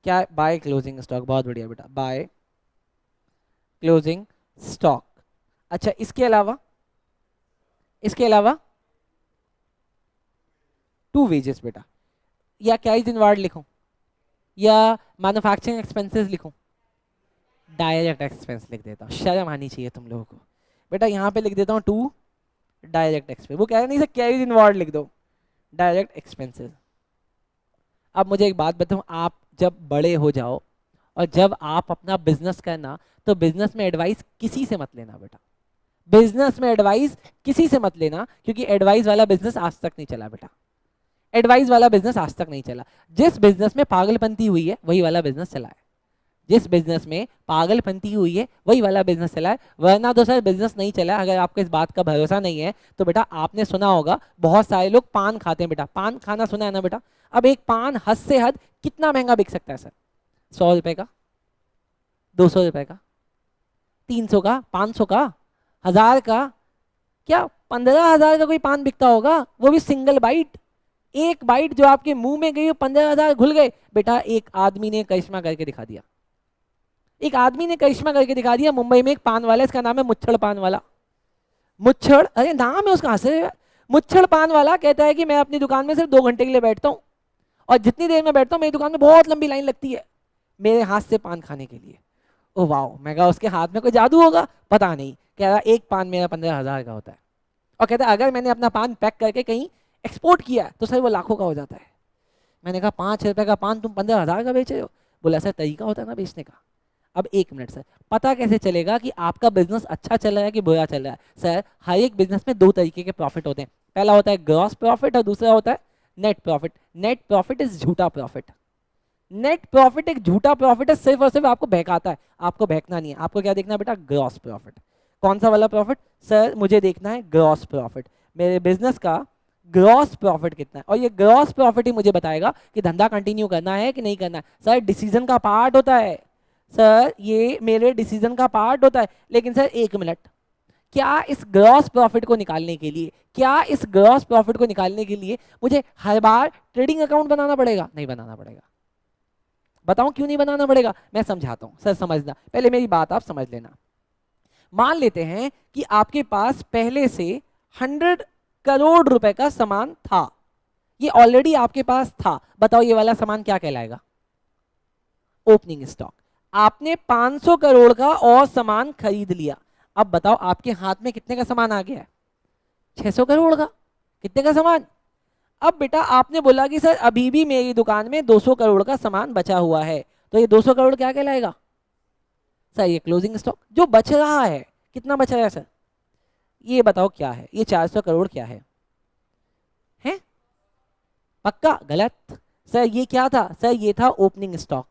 क्या? By closing stock. बहुत बढ़िया बेटा, बाय क्लोजिंग स्टॉक। अच्छा इसके अलावा, इसके अलावा टू वेजेस बेटा, या कैश इन वार्ड लिखूं या मैन्युफैक्चरिंग एक्सपेंसेस लिखूं? डायरेक्ट एक्सपेंस लिख देता हूँ, शर्म आनी चाहिए तुम लोगों को बेटा। यहाँ पे लिख देता हूँ टू डायरेक्ट एक्सपेंस। वो कह रहे नहीं सर कैश इन वार्ड लिख दो, डायरेक्ट एक्सपेंसेस। अब मुझे एक बात बताऊं, आप जब बड़े हो जाओ और जब आप अपना बिजनेस करना, तो बिजनेस में एडवाइस किसी से मत लेना बेटा। बिजनेस में एडवाइस किसी से मत लेना, क्योंकि एडवाइस वाला बिजनेस आज तक नहीं चला बेटा। एडवाइस वाला बिजनेस आज तक नहीं चला। जिस बिजनेस में पागलपंती हुई है वही वाला बिजनेस चला है। जिस बिजनेस में पागलपंती हुई है वही वाला बिजनेस चला है, वरना तो सर बिजनेस नहीं चला। अगर आपको इस बात का भरोसा नहीं है तो बेटा आपने सुना होगा बहुत सारे लोग पान खाते हैं, बेटा पान खाना सुना है ना बेटा। अब एक पान हद से हद कितना महंगा बिक सकता है सर? 100 रुपए का, 200 रुपए का, 300 का, 500 का, 1000 का, क्या 15,000 का कोई पान बिकता होगा? वो भी सिंगल बाइट, एक बाइट जो आपके मुंह में गई 15,000 घुल गए। बेटा एक आदमी ने करिश्मा करके दिखा दिया, एक आदमी ने करिश्मा करके दिखा दिया। मुंबई में एक पान वाला, इसका नाम है मुच्छड़ पान वाला। मुच्छड़, अरे नाम है उसका, हंसे मुच्छड़ पान वाला कहता है कि मैं अपनी दुकान में सिर्फ 2 घंटे के लिए बैठता हूँ और जितनी देर में बैठता हूँ मेरी दुकान में बहुत लंबी लाइन लगती है मेरे हाथ से पान खाने के लिए। ओ वाह, मैं कहा उसके हाथ में कोई जादू होगा, पता नहीं। कह रहा एक पान मेरा 15,000 का होता है और कहता है अगर मैंने अपना पान पैक करके कहीं एक्सपोर्ट किया तो सर वो लाखों का हो जाता है। मैंने कहा 5 रुपए का पान तुम 15,000 का बेच रहे हो? बोला सर तरीका होता है ना बेचने का। अब एक मिनट सर, पता कैसे चलेगा कि आपका बिजनेस अच्छा चल रहा है कि बुरा चल रहा है? सर हर एक बिजनेस में 2 तरीके के प्रॉफिट होते हैं, पहला होता है ग्रॉस प्रॉफिट और दूसरा होता है net profit. Net profit is झूठा प्रॉफिट। नेट प्रॉफिट एक झूठा प्रॉफिट है, सिर्फ और सिर्फ आपको बहकाता है। आपको बहकना नहीं है, आपको क्या देखना है बेटा? Gross profit. कौन सा वाला प्रॉफिट? सर मुझे देखना है ग्रॉस प्रॉफिट, मेरे बिजनेस का ग्रॉस प्रॉफिट कितना है, और ये ग्रॉस प्रॉफिट ही मुझे बताएगा कि धंधा कंटिन्यू करना है कि नहीं करना है। सर डिसीजन का पार्ट होता है, सर ये मेरे डिसीजन का पार्ट होता है। लेकिन सर एक मिनट, क्या इस ग्रॉस प्रॉफिट को निकालने के लिए, क्या इस ग्रॉस प्रॉफिट को निकालने के लिए मुझे हर बार ट्रेडिंग अकाउंट बनाना पड़ेगा? नहीं बनाना पड़ेगा। बताऊं क्यों नहीं बनाना पड़ेगा? मैं समझाता हूं, सर समझना, पहले मेरी बात आप समझ लेना। मान लेते हैं कि आपके पास पहले से 100 करोड़ रुपए का सामान था, ये ऑलरेडी आपके पास था। बताओ ये वाला सामान क्या कहलाएगा? Opening stock. आपने 500 करोड़ का और सामान खरीद लिया। अब बताओ आपके हाथ में कितने का सामान आ गया है? 600 करोड़ का। कितने का सामान? अब बेटा आपने बोला कि सर अभी भी मेरी दुकान में 200 करोड़ का सामान बचा हुआ है, तो ये 200 करोड़ क्या कहलाएगा? सर ये क्लोजिंग स्टॉक। जो बच रहा है, कितना बच रहा है सर? ये बताओ क्या है? ये 400 करोड़ क्या है? हैं? पक्का गलत। सर ये क्या था? सर ये था ओपनिंग स्टॉक।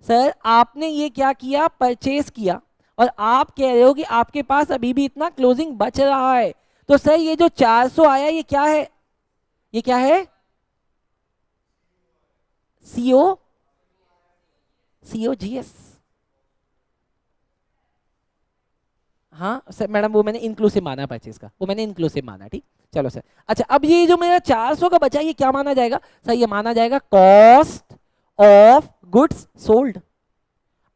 सर आपने ये क्या किया? परचेज किया, और आप कह रहे हो कि आपके पास अभी भी इतना क्लोजिंग बच रहा है। तो सर ये जो 400 आया ये क्या है? ये क्या है? CO, COGS. हाँ सर मैडम, वो मैंने इंक्लूसिव माना परचेज का, वो मैंने इंक्लूसिव माना, ठीक। चलो सर, अच्छा अब ये जो मेरा 400 का बचा ये क्या माना जाएगा? सर ये माना जाएगा कॉस्ट ऑफ गुड्स सोल्ड।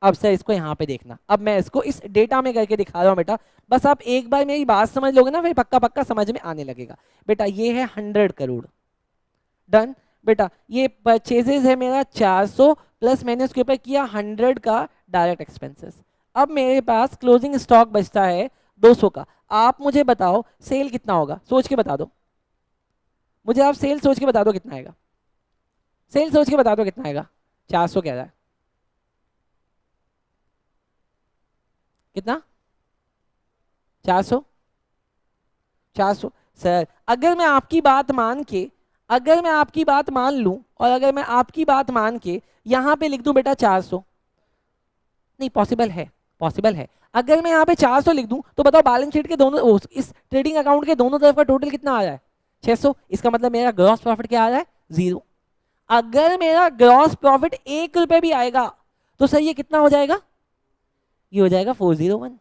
अब सर इसको यहाँ पे देखना, अब मैं इसको इस डेटा में करके दिखा रहा हूँ बेटा, बस आप एक बार मेरी बात समझ लोगे ना फिर पक्का पक्का समझ में आने लगेगा। बेटा ये है 100 करोड़, डन। बेटा ये परचेजेस है मेरा 400 प्लस मैंने उसके ऊपर किया 100 का डायरेक्ट एक्सपेंसेस। अब मेरे पास क्लोजिंग स्टॉक बचता है 200 का। आप मुझे बताओ सेल कितना होगा? सोच के बता दो मुझे, आप सेल सोच के बता दो कितना आएगा? सेल सोच के बता दो कितना आएगा? 400 कह रहा है, कितना? 400। 400 सर अगर मैं आपकी बात मान के, अगर मैं आपकी बात मान लूं और अगर मैं आपकी बात मान के यहां पे लिख दूं बेटा 400, नहीं पॉसिबल है, पॉसिबल है। अगर मैं यहाँ पे 400 लिख दूं तो बताओ बैलेंस शीट के दोनों, इस ट्रेडिंग अकाउंट के दोनों तरफ का टोटल कितना आ रहा है? 600। इसका मतलब मेरा ग्रॉस प्रॉफिट क्या आ रहा है? 0। अगर मेरा ग्रॉस प्रॉफिट 1 रुपए भी आएगा तो सर ये कितना हो जाएगा? ये हो जाएगा 401।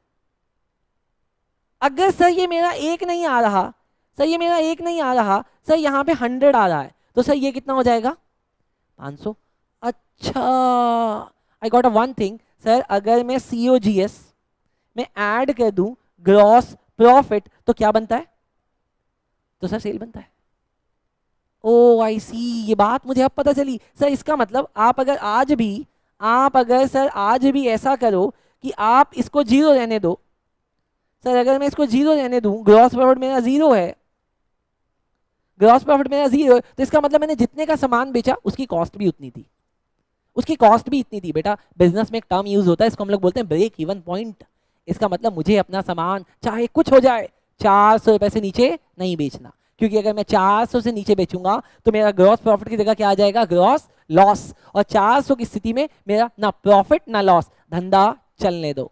अगर सर ये मेरा 1 नहीं आ रहा, सर ये मेरा 1 नहीं आ रहा, सर यहाँ पे 100 आ रहा है, तो सर ये कितना हो जाएगा? 500। अच्छा, I got a one thing. Sir अगर मैं COGS में ऐड कर दूं ग्रॉस प्रॉफिट तो क्या बनता है? तो सर सेल बनता है। ओ आई सी, ये बात मुझे अब पता चली। सर इसका मतलब आप अगर आज भी, आप अगर सर आज भी ऐसा करो कि आप इसको 0 रहने दो, सर अगर मैं इसको 0 रहने दूं, ग्रॉस प्रॉफिट मेरा 0 है, ग्रॉस प्रॉफिट मेरा 0 है, तो इसका मतलब मैंने जितने का सामान बेचा उसकी कॉस्ट भी उतनी थी, उसकी कॉस्ट भी इतनी थी। बेटा बिजनेस में एक टर्म यूज होता है, इसको हम लोग बोलते हैं ब्रेक इवन पॉइंट। इसका मतलब मुझे अपना सामान चाहे कुछ हो जाए 400 रुपए से नीचे नहीं बेचना, क्योंकि अगर मैं 400 से नीचे बेचूंगा तो मेरा ग्रॉस प्रॉफिट की जगह क्या आ जाएगा? ग्रॉस लॉस, और 400 की स्थिति में मेरा ना प्रॉफिट ना लॉस, धंधा चलने दो।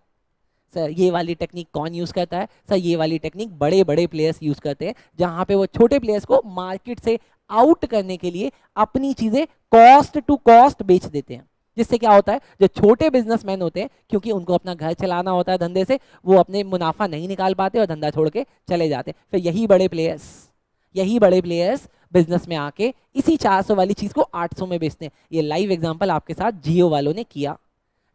सर ये वाली टेक्निक कौन यूज करता है? सर ये वाली टेक्निक बड़े बड़े प्लेयर्स यूज करते हैं, जहां पे वो छोटे प्लेयर्स को मार्केट से आउट करने के लिए अपनी चीजें कॉस्ट टू कॉस्ट बेच देते हैं। जिससे क्या होता है, जो छोटे बिजनेसमैन होते हैं, क्योंकि उनको अपना घर चलाना होता है धंधे से, वो अपने मुनाफा नहीं निकाल पाते और धंधा छोड़ के चले जाते हैं। फिर यही बड़े प्लेयर्स बिजनेस में आके इसी 400 वाली चीज को 800 में बेचते हैं। ये लाइव एग्जांपल आपके साथ जियो वालों ने किया,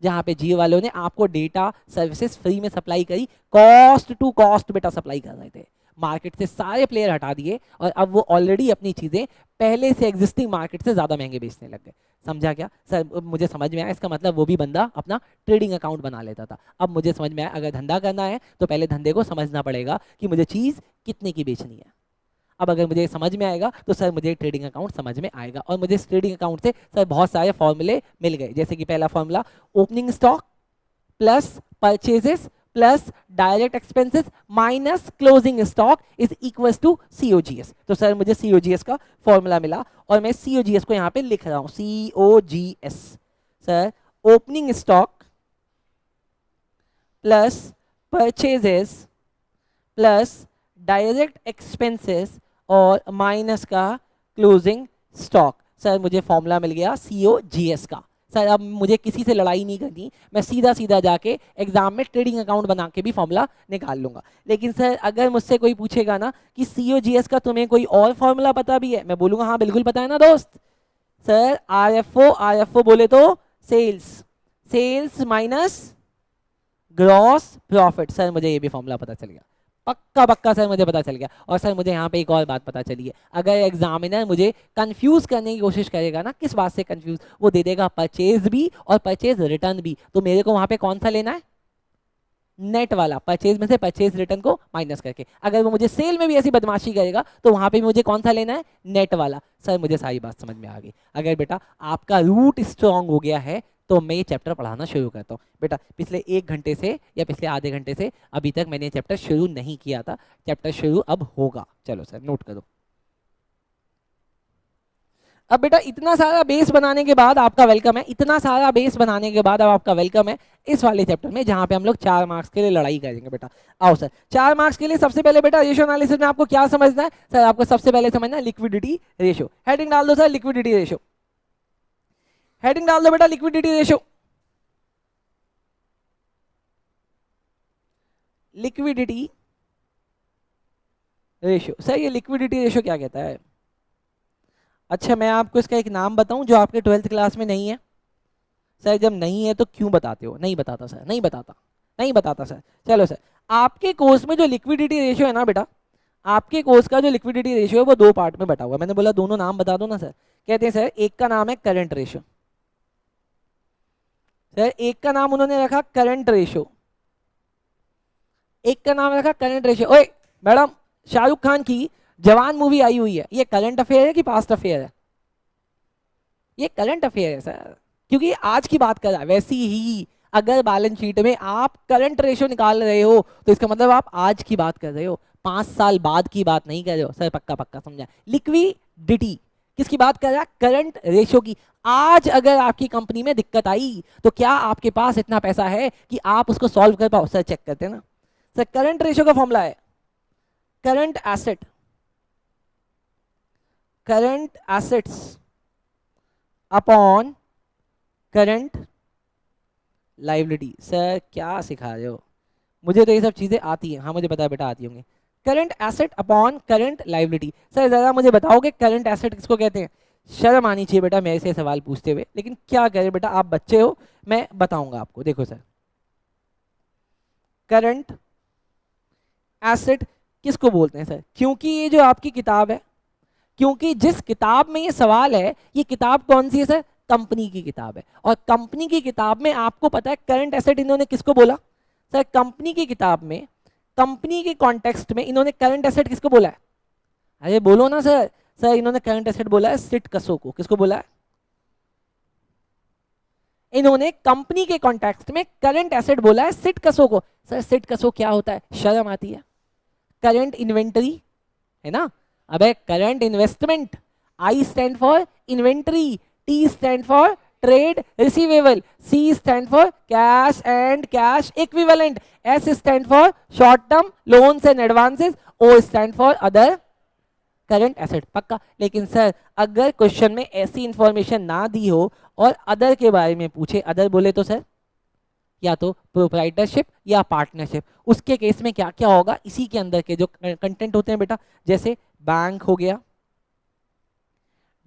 जहां पे जियो वालों ने आपको डेटा सर्विसेज फ्री में सप्लाई करी, कॉस्ट टू कॉस्ट बेटा सप्लाई कर रहे थे, मार्केट से सारे प्लेयर हटा दिए और अब वो ऑलरेडी अपनी चीजें पहले से एग्जिस्टिंग मार्केट से ज्यादा महंगे बेचने लग गए। समझा क्या सर? मुझे समझ में आया, इसका मतलब वो भी बंदा अपना ट्रेडिंग अकाउंट बना लेता था। अब मुझे समझ में आया, अगर धंधा करना है तो पहले धंधे को समझना पड़ेगा कि मुझे चीज कितने की बेचनी है। अब अगर मुझे समझ में आएगा तो सर मुझे ट्रेडिंग अकाउंट समझ में आएगा, और मुझे इस ट्रेडिंग अकाउंट से सर बहुत सारे फॉर्मूले मिल गए। जैसे कि पहला formula, opening stock plus purchases plus direct expenses minus closing stock is equal to COGS. तो सर मुझे सीओजीएस का फॉर्मूला मिला और मैं सीओजीएस को यहां पे लिख रहा हूं, COGS. Sir opening stock plus purchases plus direct expenses और माइनस का क्लोजिंग स्टॉक। सर मुझे फॉर्मूला मिल गया सीओजीएस का। सर अब मुझे किसी से लड़ाई नहीं करनी, मैं सीधा सीधा जाके एग्जाम में ट्रेडिंग अकाउंट बना के भी फॉर्मूला निकाल लूंगा। लेकिन सर अगर मुझसे कोई पूछेगा ना कि सीओजीएस का तुम्हें कोई और फॉर्मूला पता भी है, मैं बोलूंगा हाँ बिल्कुल पता है ना दोस्त। सर आरएफओ बोले तो sales minus gross profit. Sir मुझे ये भी फॉर्मूला पता चल गया, पक्का सर मुझे पता चल गया। और सर मुझे यहाँ पे एक और बात पता चली है, अगर एग्जामिनर मुझे कंफ्यूज करने की कोशिश करेगा ना, किस बात से कंफ्यूज, वो दे देगा परचेज भी और परचेज रिटर्न भी, तो मेरे को वहां पे कौन सा लेना है? नेट वाला, परचेज में से परचेज रिटर्न को माइनस करके। अगर वो मुझे सेल में भी ऐसी बदमाशी करेगा तो वहां पे मुझे कौन सा लेना है? नेट वाला। सर मुझे सारी बात समझ में आ गई। अगर बेटा आपका रूट स्ट्रांग हो गया है तो मैं ये चैप्टर पढ़ाना शुरू करता हूँ। बेटा पिछले 1 घंटे से या पिछले आधे घंटे से अभी तक मैंने चैप्टर शुरू नहीं किया था, चैप्टर शुरू अब होगा। चलो सर नोट करो। अब बेटा इतना सारा बेस बनाने के बाद आपका वेलकम है, इतना सारा बेस बनाने के बाद अब आपका वेलकम है इस वाले चैप्टर में, जहां पे हम लोग 4 मार्क्स के लिए लड़ाई करेंगे। बेटा आओ सर, 4 मार्क्स के लिए सबसे पहले बेटा रेशियो एनालिसिस में आपको क्या समझना है? सर आपको सबसे पहले समझना है लिक्विडिटी रेशियो। हेडिंग डाल दो सर, लिक्विडिटी रेशियो। हेडिंग डाल दो बेटा, liquidity ratio. Liquidity ratio. Sir ये लिक्विडिटी रेशियो क्या कहता है? अच्छा मैं आपको इसका एक नाम बताऊं जो आपके 12th क्लास में नहीं है। सर जब नहीं है तो क्यों बताते हो? नहीं बताता सर, नहीं बताता सर। चलो सर, आपके कोर्स में जो लिक्विडिटी रेशियो है ना बेटा, आपके कोर्स का जो लिक्विडिटी रेशियो है वो 2 पार्ट में बटा हुआ है। मैंने बोला दोनों नाम बता दो ना सर। कहते हैं सर एक का नाम है करंट रेशियो, सर एक का नाम उन्होंने रखा करंट रेशियो, एक का नाम रखा करंट रेशियो। ओए मैडम, शाहरुख खान की जवान मूवी आई हुई है, ये करंट अफेयर है कि पास्ट अफेयर है? ये करंट अफेयर है सर, क्योंकि आज की बात कर रहा है। वैसी ही अगर बैलेंस शीट में आप करंट रेशियो निकाल रहे हो तो इसका मतलब आप आज की बात कर रहे हो, 5 साल बाद की बात नहीं कर रहे हो। सर पक्का समझा। लिक्विडिटी किसकी बात कर रहा है? करंट रेशियो की। आज अगर आपकी कंपनी में दिक्कत आई तो क्या आपके पास इतना पैसा है कि आप उसको सॉल्व कर पाओ? सर चेक करते हैं ना सर, करंट रेशियो का फॉर्मूला है current assets upon current liability. Sir क्या सिखा रहे हो? मुझे तो ये सब चीजें आती हैं। हाँ मुझे पता है बेटा आती होंगी। Current asset upon current liability. Sir जरा मुझे बताओगे करंट एसेट किसको कहते हैं? शर्म आनी चाहिए बेटा मेरे से सवाल पूछते हुए, लेकिन क्या करें बेटा, आप बच्चे हो, मैं बताऊंगा आपको। देखो सर, करंट एसेट किसको बोलते हैं सर? क्योंकि ये जो आपकी किताब है, क्योंकि जिस किताब में ये सवाल है, ये किताब कौन सी है सर? कंपनी की किताब है। और कंपनी की किताब में आपको पता है करंट एसेट इन्होंने किसको बोला? सर कंपनी की किताब में, कंपनी के कॉन्टेक्स्ट में इन्होंने करंट एसेट किसको बोला है? अरे बोलो ना सर। सर इन्होंने करंट एसेट बोला है सिट कसो को। किसको बोला है? इन्होंने कंपनी के कॉन्टेक्स्ट में करंट एसेट बोला है सिट कसो को। सर सिट कसो क्या होता है? शर्म आती है। करंट इन्वेंटरी है ना? अबे current investment, I stand for inventory, T stand for trade receivable, C stand for cash and cash equivalent, S stand for short term loans and advances, O stand for other current asset. पक्का? लेकिन sir अगर question में ऐसी information ना दी हो और other के बारे में पूछे, अदर बोले तो सर या तो प्रोप्राइटरशिप या पार्टनरशिप, उसके केस में क्या क्या होगा, इसी के अंदर के जो कंटेंट होते हैं बेटा, जैसे बैंक हो गया,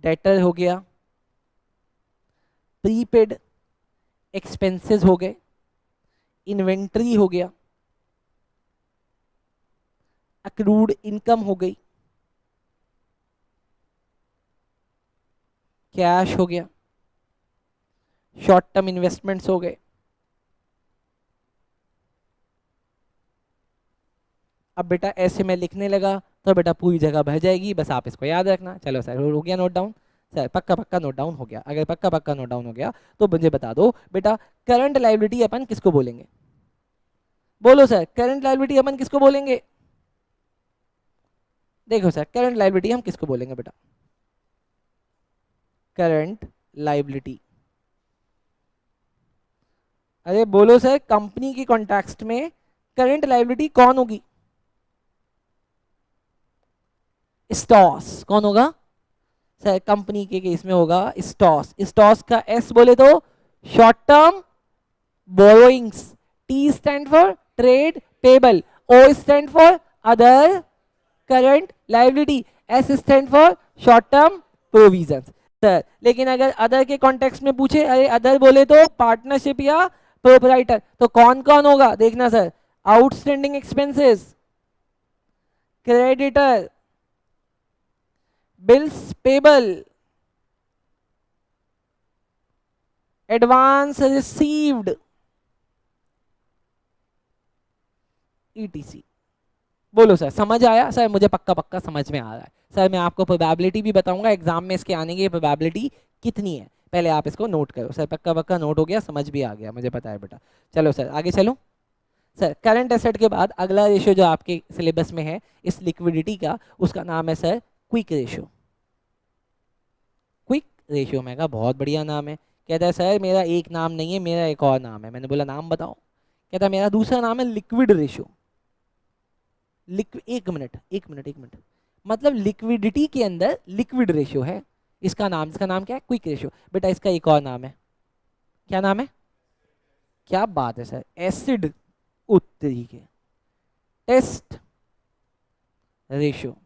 डेटर हो गया, प्रीपेड एक्सपेंसेस हो गए, इन्वेंट्री हो गया, अक्रूड इनकम हो गई, कैश हो गया, शॉर्ट टर्म इन्वेस्टमेंट्स हो गए। अब बेटा ऐसे मैं लिखने लगा तो बेटा पूरी जगह भर जाएगी, बस आप इसको याद रखना। चलो सर हो गया नोट डाउन, सर पक्का पक्का नोट डाउन हो गया। अगर पक्का पक्का नोट डाउन हो गया तो मुझे बता दो बेटा, करंट लायबिलिटी अपन किसको बोलेंगे? बोलो सर, करंट लायबिलिटी अपन किसको बोलेंगे? देखो सर, करंट लायबिलिटी हम किसको बोलेंगे बेटा? करंट लायबिलिटी, अरे बोलो सर, कंपनी की कॉन्टेक्स्ट में करंट लायबिलिटी कौन होगी? स्टॉस कौन होगा? सर कंपनी के केस में होगा स्टॉस। स्टॉस का एस बोले तो short term borrowings, T stand for trade payable, O stand for other current liability, S stand for short term provisions. Sir लेकिन अगर अदर के कॉन्टेक्स्ट में पूछे, अरे अदर बोले तो पार्टनरशिप या प्रोपराइटर, तो कौन कौन होगा देखना sir, outstanding expenses, creditor, bills payable, advance received, etc. बोलो सर समझ आया? सर मुझे पक्का पक्का समझ में आ रहा है। सर मैं आपको प्रोबेबिलिटी भी बताऊंगा एग्जाम में इसके आने की प्रोबेबिलिटी कितनी है, पहले आप इसको नोट करो। सर पक्का पक्का नोट हो गया, समझ भी आ गया, मुझे पता है बेटा। चलो सर आगे चलो। सर करंट एसेट के बाद अगला रेशियो जो आपके सिलेबस में है इस लिक्विडिटी का, उसका नाम है sir quick ratio. Quick ratio, मैं कहा बहुत बढ़िया नाम है। कहता है सर मेरा एक नाम नहीं है, मेरा एक और नाम है। मैंने बोला नाम बताओ, कहता है मेरा दूसरा नाम है लिक्विड रेशियो। एक मिनट एक मिनट एक मिनट, मतलब लिक्विडिटी के अंदर लिक्विड रेशियो है, इसका नाम क्या है? Quick ratio. बेटा इसका एक और नाम है, क्या नाम है? क्या बात है सर, एसिड उत्तरी के टेस्ट रेशियो।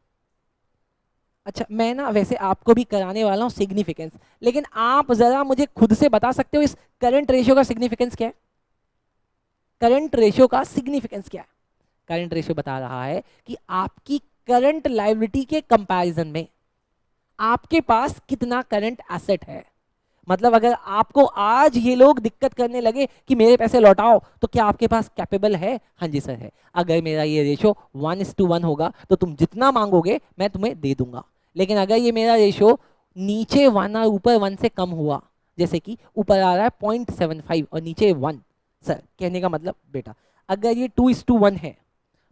अच्छा मैं ना वैसे आपको भी कराने वाला हूँ सिग्निफिकेंस, लेकिन आप जरा मुझे खुद से बता सकते हो इस करंट रेशियो का सिग्निफिकेंस क्या है? करंट रेशियो का सिग्निफिकेंस क्या है? करंट रेशियो बता रहा है कि आपकी करंट लायबिलिटी के कंपैरिजन में आपके पास कितना करंट एसेट है। मतलब अगर आपको आज ये लोग दिक्कत करने लगे कि मेरे पैसे लौटाओ, तो क्या आपके पास कैपेबल है? हाँ जी सर है। अगर मेरा ये रेशो 1:1 होगा तो तुम जितना मांगोगे मैं तुम्हें दे दूंगा। लेकिन अगर ये मेरा रेशो नीचे 1 और ऊपर 1 से कम हुआ, जैसे कि ऊपर आ रहा है 0.75 और नीचे 1, सर कहने का मतलब बेटा अगर ये 2:1 है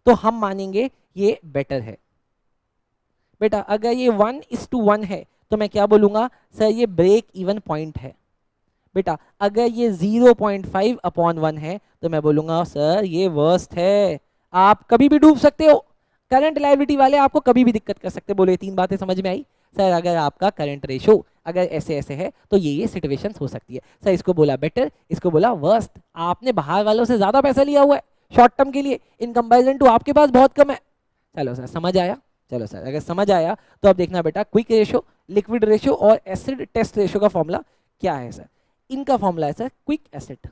तो हम मानेंगे ये बेटर है। बेटा अगर ये 1:1 है तो मैं क्या बोलूंगा? सर ये ब्रेक इवन पॉइंट है। बेटा अगर ये 0.5/1 है तो मैं बोलूंगा सर ये वर्स्ट है, आप कभी भी डूब सकते हो। करंट लायबिलिटी वाले आपको कभी भी दिक्कत कर सकते। बोले तीन बातें समझ में आई? सर अगर आपका करंट रेशो अगर ऐसे ऐसे है तो ये सिचुएशन हो सकती है। सर इसको बोला बेटर, इसको बोला वर्स्ट। आपने बाहर वालों से ज्यादा पैसा लिया हुआ है शॉर्ट टर्म के लिए, इन कंपेरिजन टू आपके पास बहुत कम है। चलो सर समझ आया? चलो सर अगर समझ आया तो अब देखना बेटा, क्विक रेशियो, लिक्विड रेशियो और एसिड टेस्ट रेशियो का फॉर्मूला क्या है सर? इनका फॉर्मूला है sir quick asset,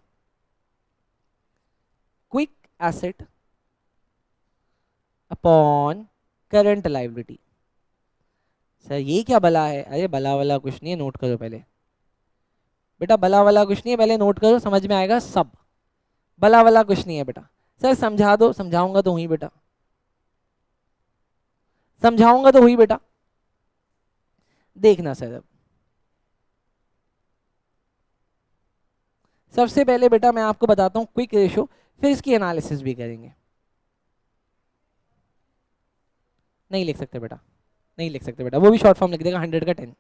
quick asset upon current liability. Sir ये क्या बला है? अरे बला वाला कुछ नहीं है, नोट करो पहले बेटा, बला वाला कुछ नहीं है, पहले नोट करो, समझ में आएगा सब। बला वाला कुछ नहीं है बेटा। सर समझा दो, समझाऊंगा तो हुई बेटा, समझाऊंगा तो हुई बेटा, देखना सर। अब सबसे पहले बेटा मैं आपको बताता हूँ क्विक रेशियो, फिर इसकी एनालिसिस भी करेंगे। नहीं लिख सकते बेटा, नहीं लिख सकते बेटा, वो भी शॉर्ट फॉर्म लिख देगा 100 का 10।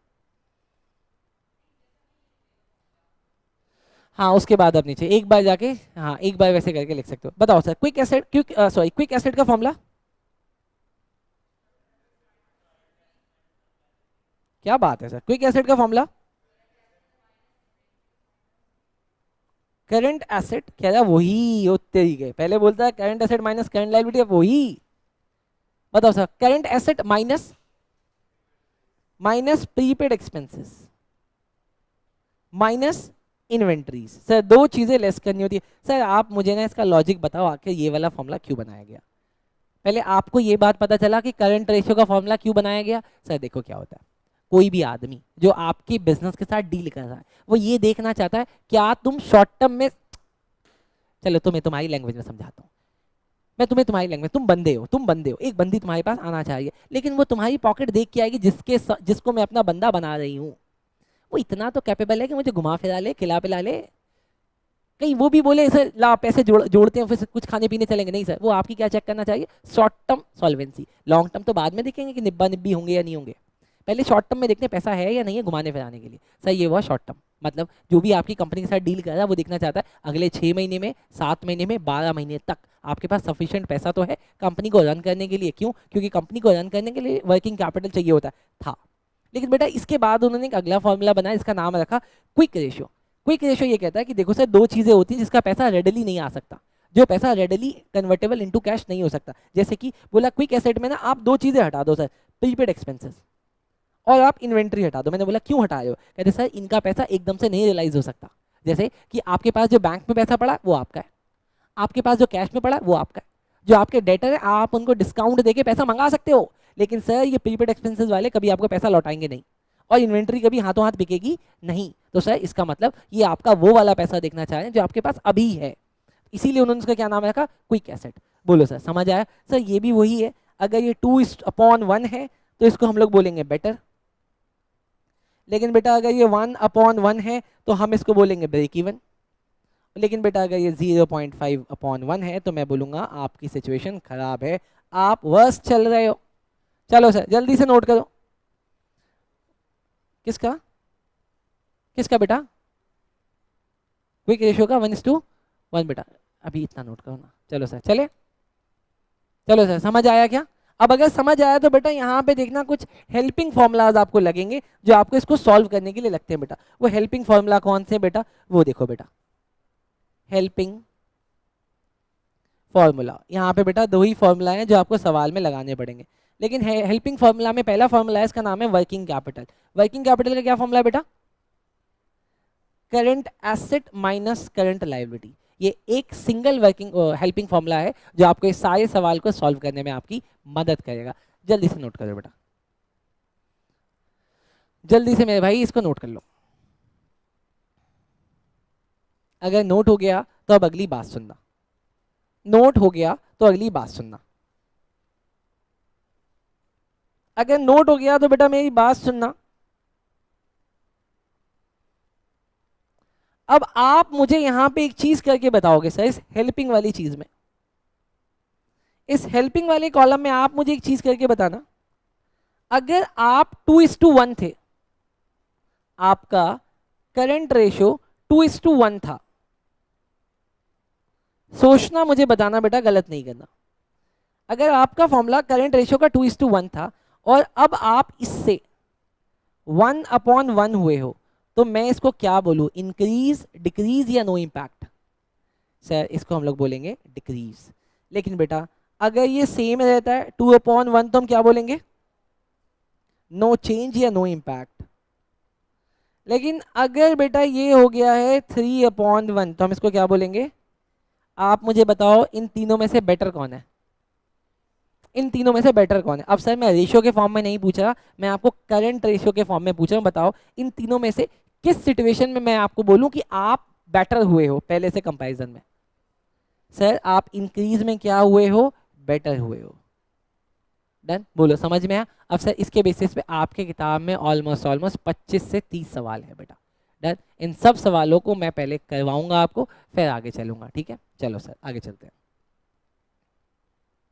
हाँ उसके बाद अब नीचे एक बार जाके, हाँ एक बार वैसे करके लिख सकते हो। बताओ sir, quick acid, quick acid का फॉर्मूला क्या बात है सर, क्विक एसिड का फॉर्मूला करंट एसेट, कह रहा वही होते ही गए, पहले बोलता है current asset minus current liability, अब वही। बताओ sir, current asset minus minus prepaid expenses minus inventories. Sir दो चीजें लेस करनी होती है। सर आप मुझे ना इसका लॉजिक बताओ, आखिर ये वाला फॉर्मूला क्यों बनाया गया। पहले आपको ये बात पता चला कि करंट रेशियो का फॉर्मूला क्यों बनाया गया। सर देखो क्या होता है, कोई भी आदमी जो आपकी बिजनेस के साथ डील कर रहा है वो ये देखना चाहता है क्या तुम शॉर्ट टर्म में, चलो तुम्हें तुम्हारी लैंग्वेज में समझाता हूँ, मैं तुम्हें तुम्हारी लैंग्वेज, तुम बंदे हो, एक बंदी तुम्हारे पास आना चाहिए, लेकिन वो तुम्हारी पॉकेट देख के आएगी जिसको मैं अपना बंदा बना रही हूँ, वो इतना तो कैपेबल है कि मुझे घुमा फिरा ले, खिला पिला ले। कहीं वो भी बोले सर ला पैसे जोड़ते हैं फिर से कुछ खाने पीने चलेंगे, नहीं सर, वो आपकी क्या चेक करना चाहिए, short term solvency. Long term तो बाद में देखेंगे कि निब्बा निब्बी होंगे या नहीं होंगे, पहले शॉर्ट टर्म में देखते हैं पैसा है या नहीं है घुमाने फिराने के लिए। सर ये हुआ शॉर्ट टर्म, मतलब जो भी आपकी कंपनी के साथ डील कर रहा है वो देखना चाहता है अगले 6 महीने में, 7 महीने में, 12 महीने तक आपके पास सफिशिएंट पैसा तो है कंपनी को रन करने के लिए। क्यों? क्योंकि कंपनी को रन करने के लिए वर्किंग कैपिटल चाहिए होता था। लेकिन बेटा इसके बाद उन्होंने एक अगला फॉर्मूला बनाया, इसका नाम रखा क्विक रेशियो। क्विक रेशियो ये कहता है कि देखो सर दो चीजें होती हैं जिसका पैसा रेडली नहीं आ सकता, जो पैसा रेडली कन्वर्टेबल इनटू कैश नहीं हो सकता। जैसे कि बोला क्विक एसेट में ना आप दो चीजें हटा दो सर, प्रीपेड एक्सपेंसेस और आप इन्वेंट्री हटा दो। मैंने बोला क्यों हटा रहे हो, कहते सर इनका पैसा एकदम से नहीं रियलाइज हो सकता। जैसे कि आपके पास जो बैंक में पैसा पड़ा वो आपका है, आपके पास जो कैश में पड़ा वो आपका है, जो आपके डेटर है आप उनको डिस्काउंट देके पैसा मंगा सकते हो, लेकिन सर ये प्रीपेड एक्सपेंसेस वाले कभी आपको पैसा लौटाएंगे नहीं, और इन्वेंट्री कभी हाथों हाथ बिकेगी नहीं। तो सर इसका मतलब ये आपका वो वाला पैसा देखना चाह रहे हैं जो आपके पास अभी है, इसीलिए उन्होंने उसका क्या नाम रखा, क्विक एसेट। बोलो सर समझ आया। सर ये भी वही है, अगर ये 2:1 है तो इसको हम लोग बोलेंगे बेटर, लेकिन बेटा अगर ये 1/1 है तो हम इसको बोलेंगे ब्रेक इवन, लेकिन बेटा अगर ये 0.5/1 है तो मैं बोलूंगा आपकी सिचुएशन खराब है, आप वर्स्ट चल रहे हो। चलो सर जल्दी से नोट करो, किसका किसका बेटा, क्विक रेशियो का 1:1 बेटा, अभी इतना नोट करो ना। चलो सर चले, चलो सर समझ आया क्या। अब अगर समझ आया तो बेटा यहाँ पे देखना कुछ हेल्पिंग फॉर्मूलाज आपको लगेंगे जो आपको इसको सॉल्व करने के लिए लगते हैं बेटा। वो हेल्पिंग फॉर्मूला कौन से बेटा, वो देखो बेटा, हेल्पिंग फॉर्मूला यहाँ पे बेटा दो ही फॉर्मूला हैं जो आपको सवाल में लगाने पड़ेंगे, लेकिन हेल्पिंग फॉर्मूला में पहला फॉर्मूला है, इसका नाम है वर्किंग कैपिटल। वर्किंग कैपिटल का क्या फॉर्मूला है बेटा, current asset minus current liability. ये एक सिंगल वर्किंग हेल्पिंग फॉर्मूला है जो आपको इस सारे सवाल को सॉल्व करने में आपकी मदद करेगा। जल्दी से नोट करो बेटा, जल्दी से मेरे भाई इसको नोट कर लो। अगर नोट हो गया तो अब अगली बात सुनना, नोट हो गया तो अगली बात सुनना, अगर नोट हो गया तो बेटा मेरी बात सुनना। अब आप मुझे यहां पे एक चीज करके बताओगे सर, इस हेल्पिंग वाली चीज में, इस हेल्पिंग वाले कॉलम में आप मुझे एक चीज करके बताना, अगर आप 2:1 थे, आपका करंट रेशियो 2:1 था, सोचना मुझे बताना बेटा, गलत नहीं करना। अगर आपका फॉर्मूला करंट रेशियो का 2:1 था और अब आप इससे 1/1 हुए हो, तो मैं इसको क्या बोलूं, इंक्रीज, डिक्रीज या नो इम्पैक्ट। सर इसको हम लोग बोलेंगे डिक्रीज। लेकिन बेटा अगर ये सेम रहता है 2/1 तो हम क्या बोलेंगे, नो चेंज या नो इम्पैक्ट। लेकिन अगर बेटा ये हो गया है 3/1 तो हम इसको क्या बोलेंगे। आप मुझे बताओ इन तीनों में से बेटर कौन है, इन तीनों में से बेटर कौन है। अब सर मैं रेशियो के फॉर्म में नहीं पूछ रहा, मैं आपको करंट रेशियो के फॉर्म में पूछ रहा हूँ। बताओ इन तीनों में से किस सिचुएशन में मैं आपको बोलूं कि आप बेटर हुए हो पहले से कंपैरिजन में। सर आप इंक्रीज में क्या हुए हो, बेटर हुए हो। डन, बोलो समझ में आया। अब सर इसके बेसिस पे आपके किताब में ऑलमोस्ट ऑलमोस्ट 25 से 30 सवाल है बेटा। डन, इन सब सवालों को मैं पहले करवाऊंगा आपको, फिर आगे चलूंगा। ठीक है, चलो सर आगे चलते हैं।